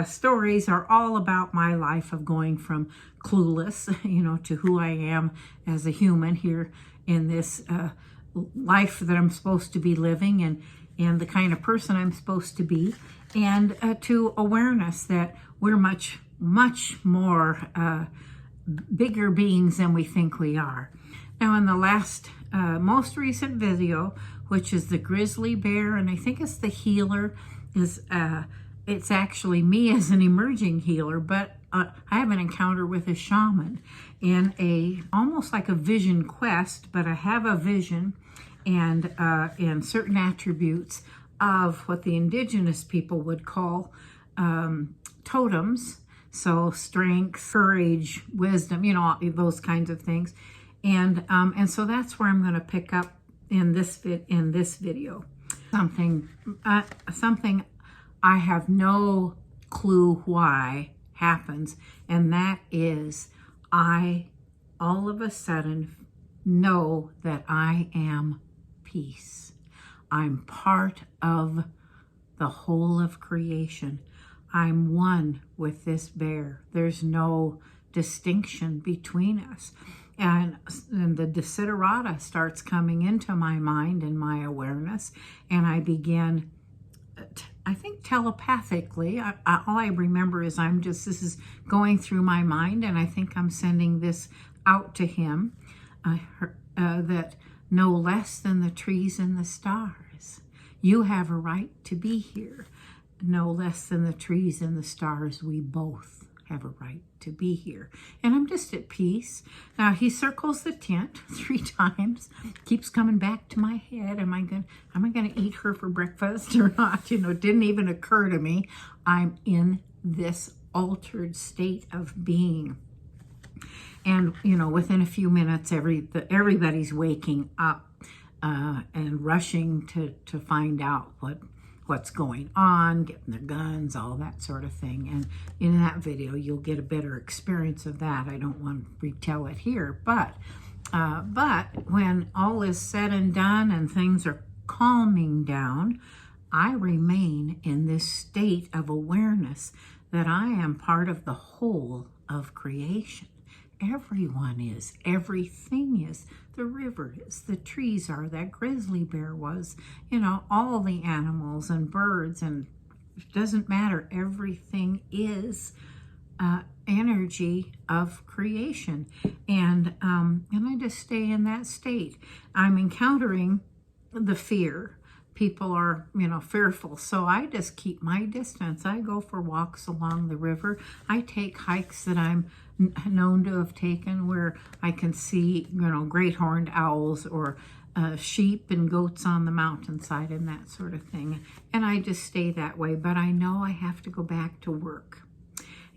Stories are all about my life of going from clueless, to who I am as a human here in this life that I'm supposed to be living, and the kind of person I'm supposed to be, and to awareness that we're much, much more bigger beings than we think we are. Now, in the last, most recent video, which is the grizzly bear, and I think it's the healer, it's actually me as an emerging healer, but I have an encounter with a shaman in almost like a vision quest, but I have a vision and certain attributes of what the indigenous people would call totems. So strength, courage, wisdom, those kinds of things. And so that's where I'm going to pick up in this video. Something I have no clue why happens, and that is I all of a sudden know that I am peace. I'm part of the whole of creation. I'm one with this bear. There's no distinction between us. And the desiderata starts coming into my mind and my awareness, and I begin, I think telepathically, all I remember is this is going through my mind, and I think I'm sending this out to him, that no less than the trees and the stars, you have a right to be here. No less than the trees and the stars, we both have a right to be here. And I'm just at peace. Now he circles the tent 3 times, keeps coming back to my head. Am I gonna eat her for breakfast or not? It didn't even occur to me. I'm in this altered state of being. And within a few minutes, everybody's waking up and rushing to find out what's going on, getting their guns, all that sort of thing. And in that video, you'll get a better experience of that. I don't want to retell it here, but when all is said and done and things are calming down, I remain in this state of awareness that I am part of the whole of creation. Everyone is, everything is, the river is, the trees are, that grizzly bear was, all the animals and birds, and it doesn't matter, everything is energy of creation. And I just stay in that state. I'm encountering the fear. People are, fearful. So I just keep my distance. I go for walks along the river. I take hikes that I'm known to have taken where I can see, great horned owls or sheep and goats on the mountainside and that sort of thing. And I just stay that way. But I know I have to go back to work.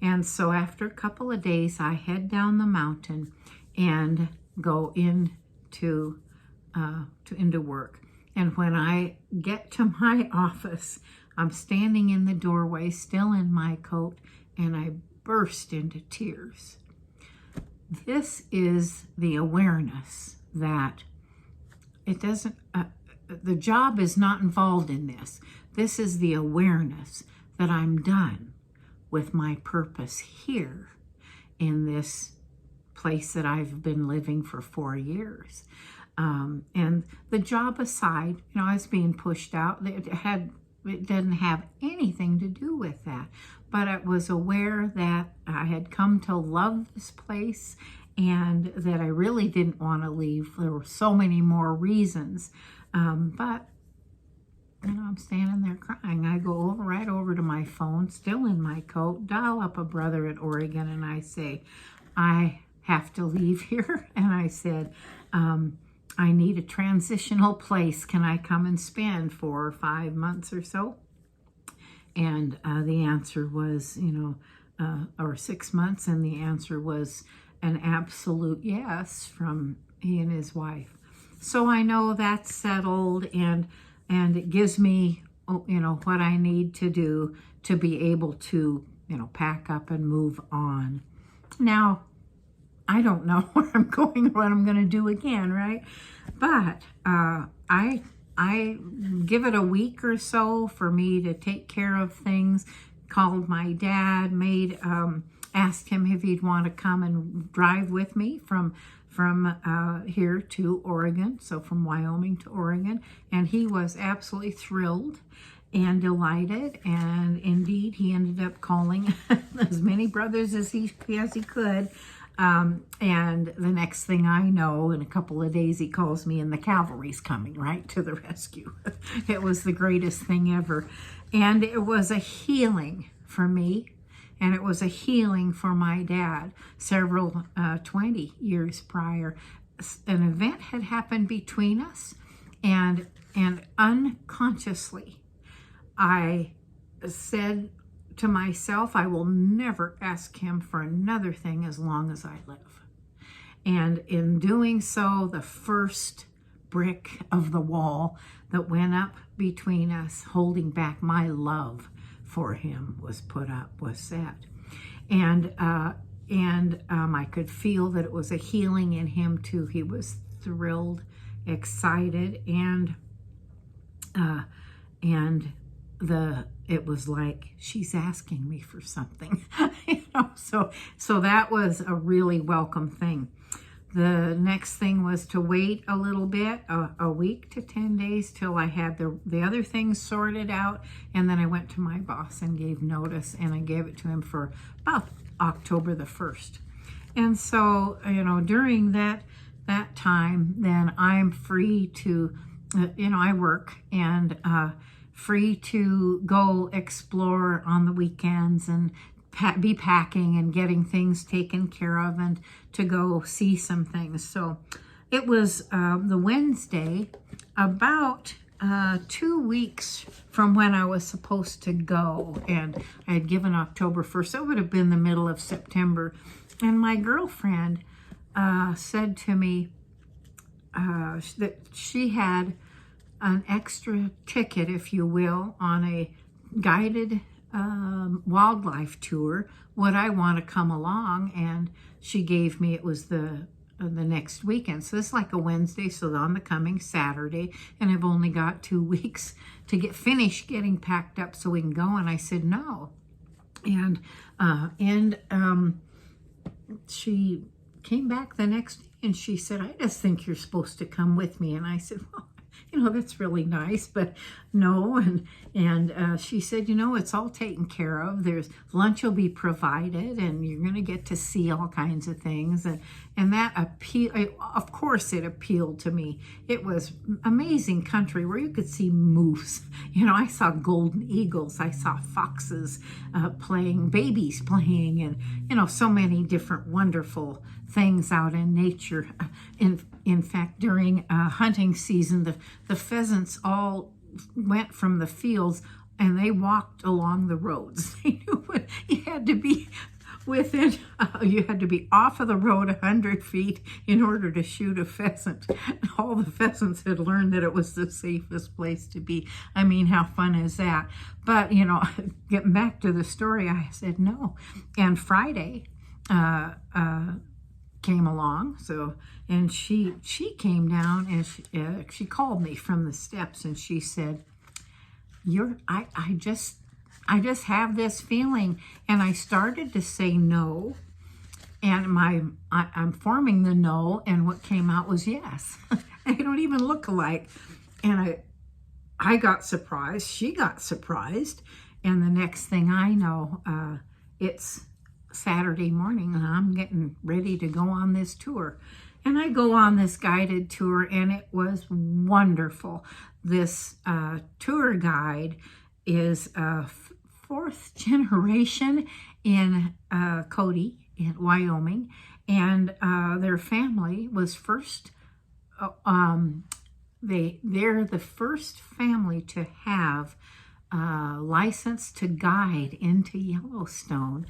And so after a couple of days, I head down the mountain and go into work. And when I get to my office, I'm standing in the doorway, still in my coat, and I burst into tears. This is the awareness that it doesn't, the job is not involved in this. This is the awareness that I'm done with my purpose here in this place that I've been living for 4 years. And the job aside, I was being pushed out. It didn't have anything to do with that. But I was aware that I had come to love this place and that I really didn't want to leave. There were so many more reasons. But I'm standing there crying. I go right over to my phone, still in my coat, dial up a brother at Oregon, and I say, I have to leave here. And I said, I need a transitional place. Can I come and spend 4 or 5 months or so? And the answer was, or 6 months. And the answer was an absolute yes from he and his wife. So I know that's settled, and it gives me, what I need to do to be able to, pack up and move on. Now, I don't know where I'm going or what I'm going to do again, right? But I give it a week or so for me to take care of things, called my dad, asked him if he'd want to come and drive with me from here to Oregon, so from Wyoming to Oregon, and he was absolutely thrilled and delighted, and indeed he ended up calling as many brothers as he could, and the next thing I know, in a couple of days, he calls me and the cavalry's coming right to the rescue. It was the greatest thing ever, and it was a healing for me. And it was a healing for my dad. 20 years prior, an event had happened between us, and unconsciously, I said to myself, I will never ask him for another thing as long as I live. And in doing so, the first brick of the wall that went up between us, holding back my love for him, was set. And I could feel that it was a healing in him too. He was thrilled, excited, and it was like, she's asking me for something, so that was a really welcome thing. The next thing was to wait a little bit, a week to 10 days, till I had the other things sorted out. And then I went to my boss and gave notice, and I gave it to him for about October the 1st. And so, during that time, then I'm free to, I work, and free to go explore on the weekends and be packing and getting things taken care of, and to go see some things. So it was the Wednesday, about 2 weeks from when I was supposed to go, and I had given October 1st, so it would have been the middle of September. And my girlfriend said to me that she had an extra ticket, if you will, on a guided wildlife tour. Would I want to come along? And she gave me, it was the next weekend, so it's like a Wednesday, so on the coming Saturday, and I've only got 2 weeks to finish getting packed up so we can go. And I said no, and she came back the next day and she said, I just think you're supposed to come with me. And I said, well, that's really nice, but no. And she said, it's all taken care of. There's lunch will be provided, and you're going to get to see all kinds of things. And that of course, it appealed to me. It was amazing country where you could see moose. I saw golden eagles. I saw foxes playing, babies playing, and, so many different wonderful things out in nature. In fact, during hunting season, the pheasants all went from the fields and they walked along the roads. They knew you had to be within, you had to be off of the road 100 feet in order to shoot a pheasant. All the pheasants had learned that it was the safest place to be. I mean, how fun is that? But, getting back to the story, I said no. And Friday, came along, and she came down, and she called me from the steps, and she said, I just have this feeling. And I started to say no, and I'm forming the no, and what came out was yes. They don't even look alike. And I got surprised, she got surprised, and the next thing I know, it's Saturday morning, and I'm getting ready to go on this tour. And I go on this guided tour, and it was wonderful. This tour guide is fourth generation in Cody, in Wyoming, and their family was first, they're the first family to have license to guide into Yellowstone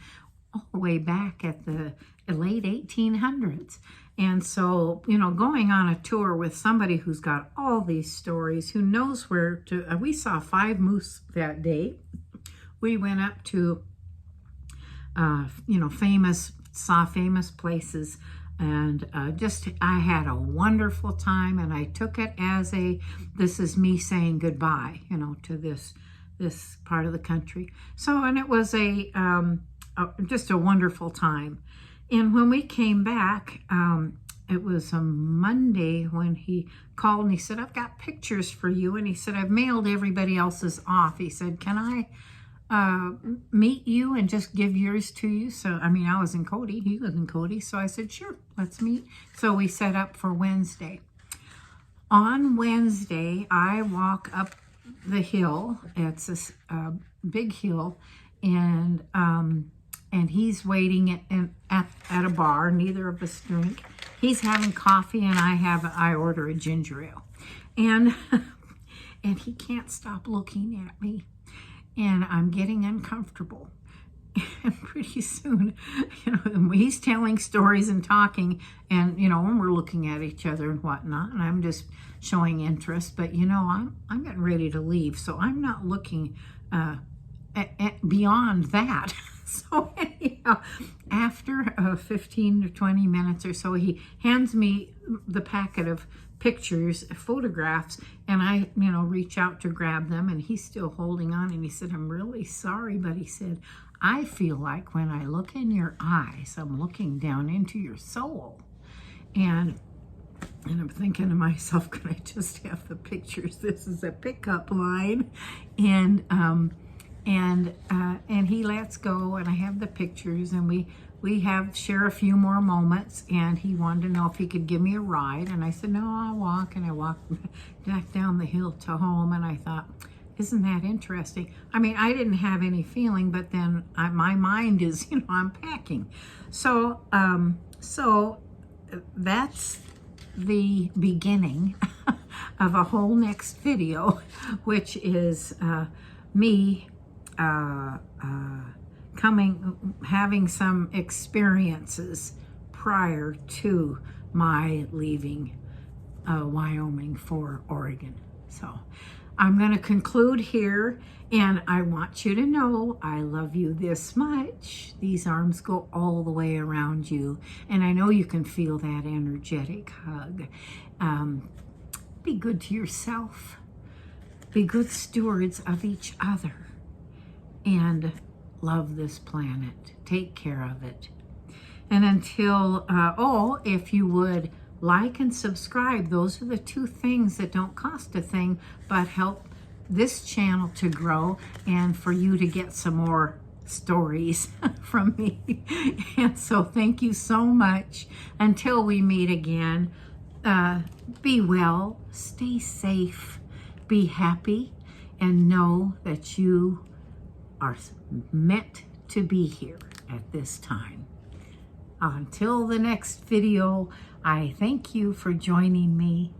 all the way back at the late 1800s. And so, going on a tour with somebody who's got all these stories, who knows where to, we saw 5 moose that day. We went up to, famous places, and I had a wonderful time, and I took it as this is me saying goodbye, to this part of the country. So, and it was just a wonderful time. And when we came back, it was a Monday when he called and he said, I've got pictures for you. And he said, I've mailed everybody else's off. He said, can I meet you and just give yours to you? So, I mean, I was in Cody, he was in Cody. So I said, sure, let's meet. So we set up for Wednesday. On Wednesday, I walk up the hill. It's a big hill, and he's waiting at a bar. Neither of us drink. He's having coffee, and I order a ginger ale, and he can't stop looking at me, and I'm getting uncomfortable. And pretty soon, he's telling stories and talking, and when we're looking at each other and whatnot, and I'm just showing interest. But I'm getting ready to leave, so I'm not looking beyond that. So anyhow, after 15 to 20 minutes or so, he hands me the packet of pictures, photographs, and I, reach out to grab them, and he's still holding on, and he said, I'm really sorry, but he said, I feel like when I look in your eyes, I'm looking down into your soul. And I'm thinking to myself, can I just have the pictures? This is a pickup line. And he lets go, and I have the pictures, and we share a few more moments, and he wanted to know if he could give me a ride, and I said, no, I'll walk. And I walked back down the hill to home, and I thought, isn't that interesting? I mean, I didn't have any feeling, but then my mind is, I'm packing. So that's the beginning of a whole next video, which is me having some experiences prior to my leaving Wyoming for Oregon. So I'm going to conclude here, and I want you to know I love you this much. These arms go all the way around you, and I know you can feel that energetic hug. Be good to yourself. Be good stewards of each other, and love this planet. Take care of it. And until, if you would like and subscribe, those are the two things that don't cost a thing, but help this channel to grow and for you to get some more stories from me. And so thank you so much. Until we meet again, be well, stay safe, be happy, and know that you are meant to be here at this time. Until the next video, I thank you for joining me.